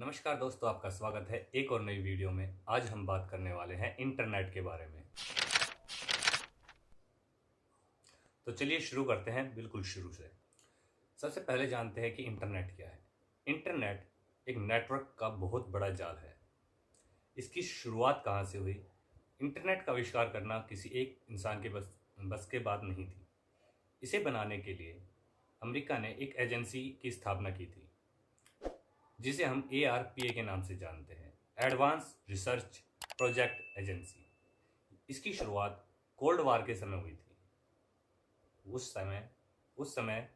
नमस्कार दोस्तों, आपका स्वागत है एक और नई वीडियो में। आज हम बात करने वाले हैं इंटरनेट के बारे में। तो चलिए शुरू करते हैं बिल्कुल शुरू से। सबसे पहले जानते हैं कि इंटरनेट क्या है। इंटरनेट एक नेटवर्क का बहुत बड़ा जाल है। इसकी शुरुआत कहाँ से हुई? इंटरनेट का आविष्कार करना किसी एक इंसान के बस के बात नहीं थी। इसे बनाने के लिए अमेरिका ने एक एजेंसी की स्थापना की थी, जिसे हम ARPA के नाम से जानते हैं, एडवांस रिसर्च प्रोजेक्ट एजेंसी। इसकी शुरुआत कोल्ड वार के समय हुई थी। उस समय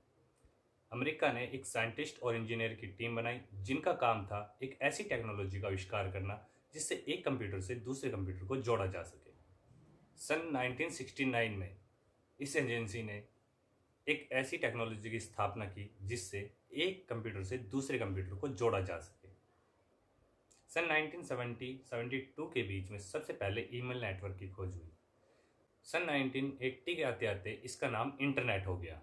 अमेरिका ने एक साइंटिस्ट और इंजीनियर की टीम बनाई, जिनका काम था एक ऐसी टेक्नोलॉजी का आविष्कार करना जिससे एक कंप्यूटर से दूसरे कंप्यूटर को जोड़ा जा सके। सन 1969 में इस एजेंसी ने एक ऐसी टेक्नोलॉजी की स्थापना की जिससे एक कंप्यूटर से दूसरे कंप्यूटर को जोड़ा जा सके। सन 1970-72 के बीच में सबसे पहले ईमेल नेटवर्क की खोज हुई। सन 1980 के आते आते इसका नाम इंटरनेट हो गया।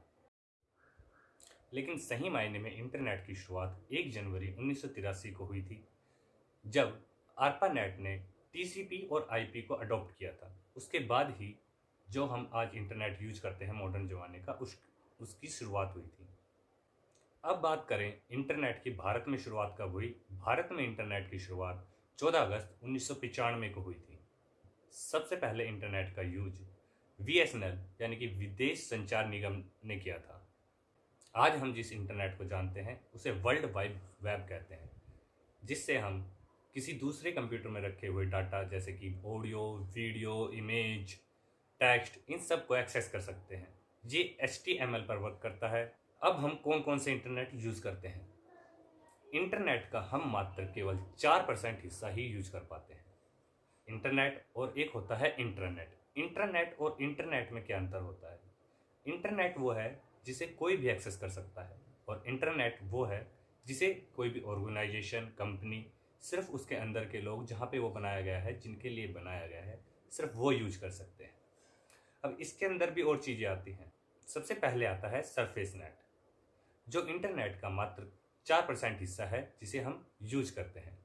लेकिन सही मायने में इंटरनेट की शुरुआत 1 जनवरी 1983 को हुई थी, जब ARPANET ने TCP और IP को अडॉप्ट किया था। उसके बाद ही जो हम आज इंटरनेट यूज करते हैं मॉडर्न ज़माने का, उसकी शुरुआत हुई थी। अब बात करें इंटरनेट की भारत में शुरुआत कब हुई। भारत में इंटरनेट की शुरुआत 14 अगस्त 1995 को हुई थी। सबसे पहले इंटरनेट का यूज VSNL यानी कि विदेश संचार निगम ने किया था। आज हम जिस इंटरनेट को जानते हैं उसे वर्ल्ड वाइड वेब कहते हैं, जिससे हम किसी दूसरे कंप्यूटर में रखे हुए डाटा जैसे कि ऑडियो, वीडियो, इमेज, टेक्स्ट, इन सब को एक्सेस कर सकते हैं। ये HTML पर वर्क करता है। अब हम कौन कौन से इंटरनेट यूज करते हैं? इंटरनेट का हम मात्र केवल 4% हिस्सा ही यूज कर पाते हैं। इंटरनेट और एक होता है इंटरनेट। इंटरनेट और इंटरनेट में क्या अंतर होता है? इंटरनेट वो है जिसे कोई भी एक्सेस कर सकता है, और इंटरनेट वो है जिसे कोई भी ऑर्गेनाइजेशन, कंपनी, सिर्फ उसके अंदर के लोग, जहाँ पे वो बनाया गया है, जिनके लिए बनाया गया है, सिर्फ वो यूज कर सकते हैं। अब इसके अंदर भी और चीज़ें आती हैं। सबसे पहले आता है सरफेस नेट, जो इंटरनेट का मात्र 4% हिस्सा है जिसे हम यूज करते हैं।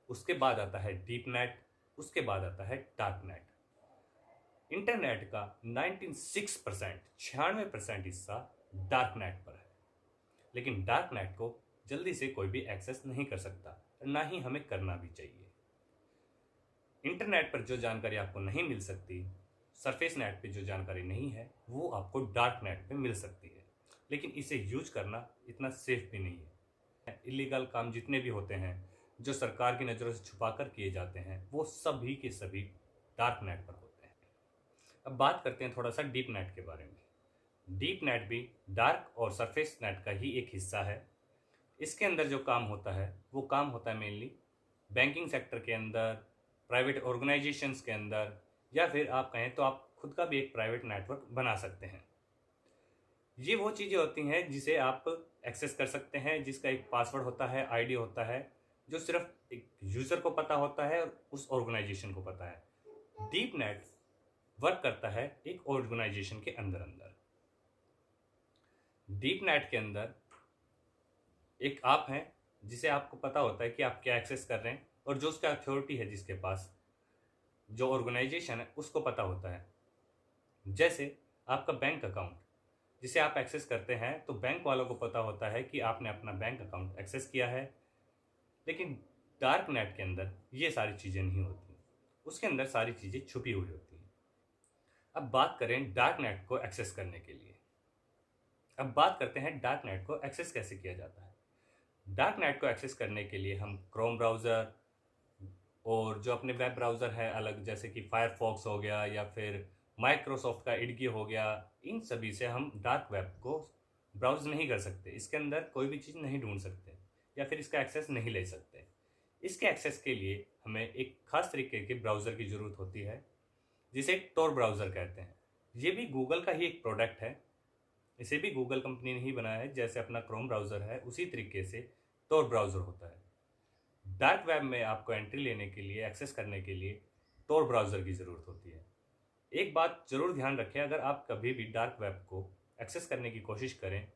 उसके बाद आता है डीप नेट, उसके बाद आता है डार्क नेट। इंटरनेट का 96% हिस्सा डार्क नेट पर है, लेकिन डार्क नेट को जल्दी से कोई भी एक्सेस नहीं कर सकता, ना ही हमें करना भी चाहिए। इंटरनेट पर जो जानकारी आपको नहीं मिल सकती, सरफेस नेट पे जो जानकारी नहीं है, वो आपको डार्क नेट पे मिल सकती है, लेकिन इसे यूज करना इतना सेफ भी नहीं है। इलीगल काम जितने भी होते हैं, जो सरकार की नज़रों से छुपा कर किए जाते हैं, वो सभी के सभी डार्क नेट पर होते हैं। अब बात करते हैं थोड़ा सा डीप नेट के बारे में। डीप नेट भी डार्क और सरफेस नेट का ही एक हिस्सा है। इसके अंदर जो काम होता है वो काम होता है मेनली बैंकिंग सेक्टर के अंदर, प्राइवेट ऑर्गेनाइजेशंस के अंदर, या फिर आप कहें तो आप खुद का भी एक प्राइवेट नेटवर्क बना सकते हैं। ये वो चीज़ें होती हैं जिसे आप एक्सेस कर सकते हैं, जिसका एक पासवर्ड होता है, ID होता है, जो सिर्फ एक यूज़र को पता होता है और उस ऑर्गेनाइजेशन को पता है। डीप नेट वर्क करता है एक ऑर्गेनाइजेशन के अंदर अंदर। डीप नेट के अंदर एक आप हैं जिसे आपको पता होता है कि आप क्या एक्सेस कर रहे हैं, और जो उसका अथॉरिटी है, जिसके पास जो ऑर्गेनाइजेशन है, उसको पता होता है। जैसे आपका बैंक अकाउंट जिसे आप एक्सेस करते हैं, तो बैंक वालों को पता होता है कि आपने अपना बैंक अकाउंट एक्सेस किया है। लेकिन डार्क नेट के अंदर ये सारी चीज़ें नहीं होती, उसके अंदर सारी चीज़ें छुपी हुई होती हैं। अब बात करें डार्क नेट को एक्सेस करने के लिए। अब बात करते हैं डार्क नेट को एक्सेस कैसे किया जाता है। डार्क नेट को एक्सेस करने के लिए हम क्रोम ब्राउज़र और जो अपने वेब ब्राउज़र है अलग, जैसे कि फायरफॉक्स हो गया या फिर माइक्रोसॉफ्ट का एडगी हो गया, इन सभी से हम डार्क वेब को ब्राउज नहीं कर सकते। इसके अंदर कोई भी चीज़ नहीं ढूंढ सकते या फिर इसका एक्सेस नहीं ले सकते। इसके एक्सेस के लिए हमें एक खास तरीके के ब्राउज़र की ज़रूरत होती है, जिसे tor ब्राउज़र कहते हैं। ये भी गूगल का ही एक प्रोडक्ट है। इसे भी गूगल कंपनी ने ही बनाया है। जैसे अपना क्रोम ब्राउज़र है, उसी तरीके से tor ब्राउज़र होता है। डार्क वेब में आपको एंट्री लेने के लिए, एक्सेस करने के लिए tor ब्राउज़र की ज़रूरत होती है। एक बात ज़रूर ध्यान रखें, अगर आप कभी भी डार्क वेब को एक्सेस करने की कोशिश करें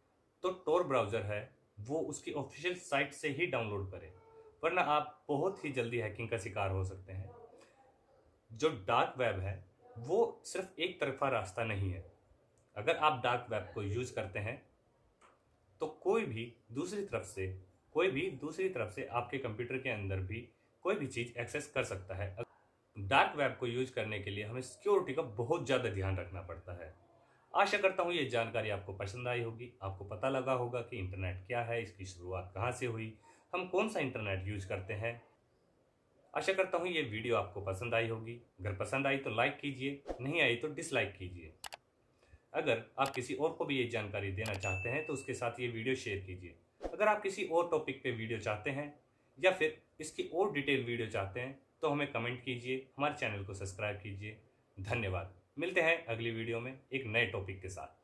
तो tor ब्राउज़र है वो उसकी ऑफिशियल साइट से ही डाउनलोड करें। वरना आप बहुत ही जल्दी हैकिंग का शिकार हो सकते हैं। जो डार्क वेब है वो सिर्फ एक तरफा रास्ता नहीं है। अगर आप डार्क वेब को यूज करते हैं तो कोई भी दूसरी तरफ से आपके कंप्यूटर के अंदर भी कोई भी चीज एक्सेस कर सकता है। डार्क वेब को यूज करने के लिए हमें सिक्योरिटी का बहुत ज्यादा ध्यान रखना पड़ता है। आशा करता हूँ ये जानकारी आपको पसंद आई होगी, आपको पता लगा होगा कि इंटरनेट क्या है, इसकी शुरुआत कहाँ से हुई, हम कौन सा इंटरनेट यूज करते हैं। आशा करता हूँ ये वीडियो आपको पसंद आई होगी। अगर पसंद आई तो लाइक कीजिए, नहीं आई तो डिसलाइक कीजिए। अगर आप किसी और को भी ये जानकारी देना चाहते हैं तो उसके साथ ये वीडियो शेयर कीजिए। अगर आप किसी और टॉपिक पे वीडियो चाहते हैं या फिर इसकी और डिटेल वीडियो चाहते हैं तो हमें कमेंट कीजिए, हमारे चैनल को सब्सक्राइब कीजिए। धन्यवाद। मिलते हैं अगली वीडियो में एक नए टॉपिक के साथ।